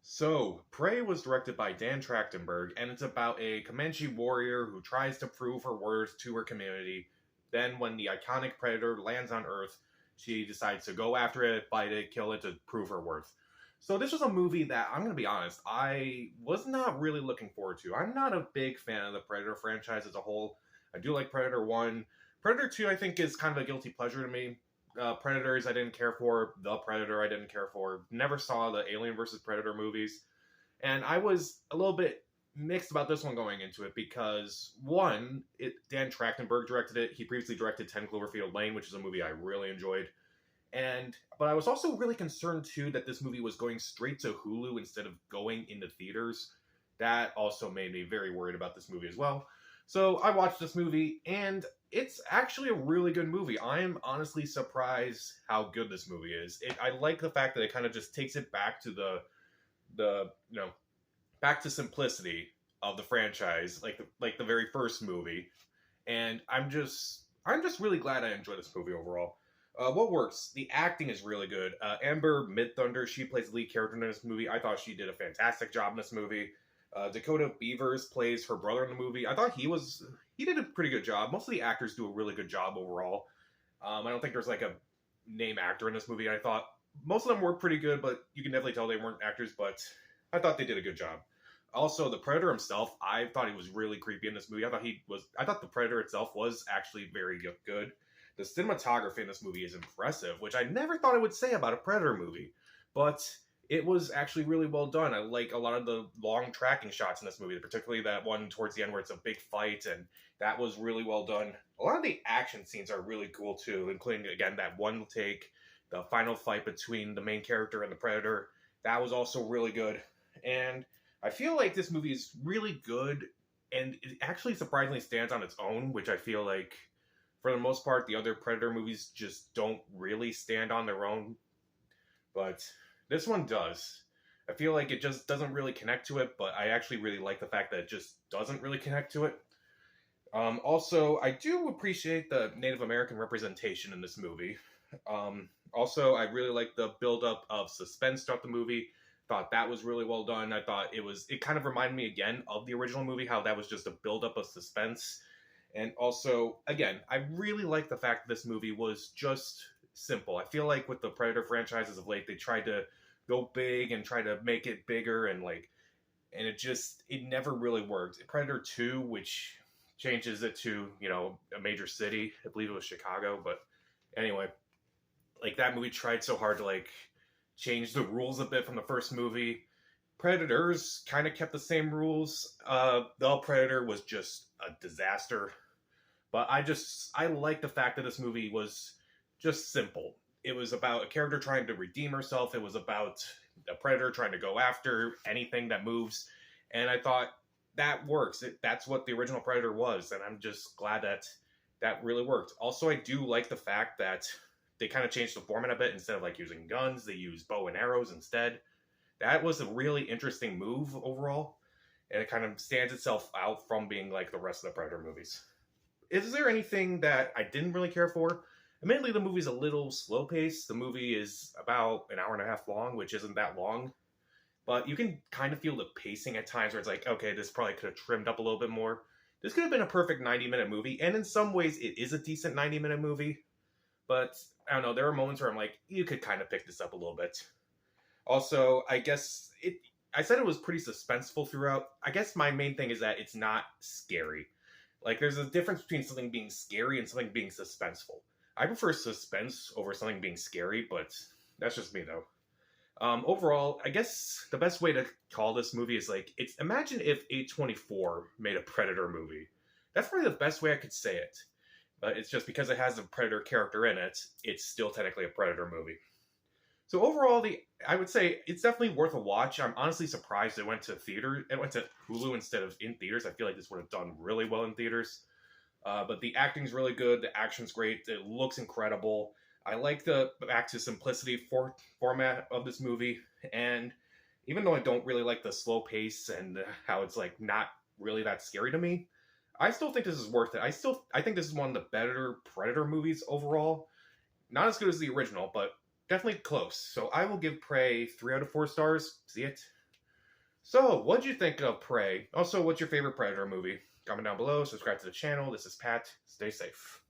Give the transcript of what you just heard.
So, Prey was directed by Dan Trachtenberg, and it's about a Comanche warrior who tries to prove her worth to her community. Then, when the iconic predator lands on Earth, she decides to go after it, bite it, kill it to prove her worth. So, this was a movie that, I'm going to be honest, I was not really looking forward to. I'm not a big fan of the Predator franchise as a whole. I do like Predator 1. Predator 2, I think, is kind of a guilty pleasure to me. Predators I didn't care for. The Predator I didn't care for. Never saw the Alien vs. Predator movies. And I was a little bit mixed about this one going into it because, one, Dan Trachtenberg directed it. He previously directed 10 Cloverfield Lane, which is a movie I really enjoyed. But I was also really concerned, too, that this movie was going straight to Hulu instead of going into theaters. That also made me very worried about this movie as well. So I watched this movie, and it's actually a really good movie. I am honestly surprised how good this movie is. I like the fact that it kind of just takes it back to back to simplicity of the franchise, like the very first movie. And I'm just really glad I enjoyed this movie overall. What works? The acting is really good. Amber Midthunder, she plays the lead character in this movie. I thought she did a fantastic job in this movie. Dakota Beavers plays her brother in the movie. I thought he did a pretty good job. Most of the actors do a really good job overall. I don't think there's like a name actor in this movie. I thought most of them were pretty good, but you can definitely tell they weren't actors, but I thought they did a good job. Also, the Predator himself, I thought he was really creepy in this movie. I thought the Predator itself was actually very good. The cinematography in this movie is impressive, which I never thought I would say about a Predator movie, but it was actually really well done. I like a lot of the long tracking shots in this movie, particularly that one towards the end where it's a big fight, and that was really well done. A lot of the action scenes are really cool too, including, again, that one take, the final fight between the main character and the Predator. That was also really good. And I feel like this movie is really good, and it actually surprisingly stands on its own, which I feel like, for the most part, the other Predator movies just don't really stand on their own. But this one does. I feel like it just doesn't really connect to it, but I actually really like the fact that it just doesn't really connect to it. Also, I do appreciate the Native American representation in this movie. Also, I really like the build-up of suspense throughout the movie. Thought that was really well done. I thought it kind of reminded me again of the original movie, how that was just a build-up of suspense. And also, again, I really like the fact that this movie was just simple. I feel like with the Predator franchises of late, they tried to go big and try to make it bigger, and it never really worked. Predator 2, which changes it to, a major city. I believe it was Chicago, but anyway, that movie tried so hard to change the rules a bit from the first movie. Predators kind of kept the same rules. The Predator was just a disaster. But I like the fact that this movie was just simple. It was about a character trying to redeem herself. It was about a predator trying to go after anything that moves. And I thought that works. That's what the original Predator was. And I'm just glad that really worked. Also, I do like the fact that they kind of changed the format a bit. Instead of using guns, they use bow and arrows instead. That was a really interesting move overall. And it kind of stands itself out from being like the rest of the Predator movies. Is there anything that I didn't really care for? Admittedly, the movie's a little slow-paced. The movie is about an hour and a half long, which isn't that long. But you can kind of feel the pacing at times where it's like, okay, this probably could have trimmed up a little bit more. This could have been a perfect 90-minute movie, and in some ways, it is a decent 90-minute movie. But, I don't know, there are moments where I'm like, you could kind of pick this up a little bit. Also, I guess, I said it was pretty suspenseful throughout. I guess my main thing is that it's not scary. There's a difference between something being scary and something being suspenseful. I prefer suspense over something being scary, but that's just me, though. Overall, I guess the best way to call this movie is imagine if A24 made a Predator movie. That's probably the best way I could say it. But it's just because it has a Predator character in it, it's still technically a Predator movie. So overall, I would say it's definitely worth a watch. I'm honestly surprised it went to Hulu instead of in theaters. I feel like this would have done really well in theaters. But the acting's really good. The action's great. It looks incredible. I like the back to simplicity format of this movie. And even though I don't really like the slow pace and how it's not really that scary to me, I still think this is worth it. I think this is one of the better Predator movies overall. Not as good as the original, but definitely close. So I will give Prey 3 out of 4 stars. See it? So, what'd you think of Prey? Also, what's your favorite Predator movie? Comment down below, subscribe to the channel. This is Pat. Stay safe.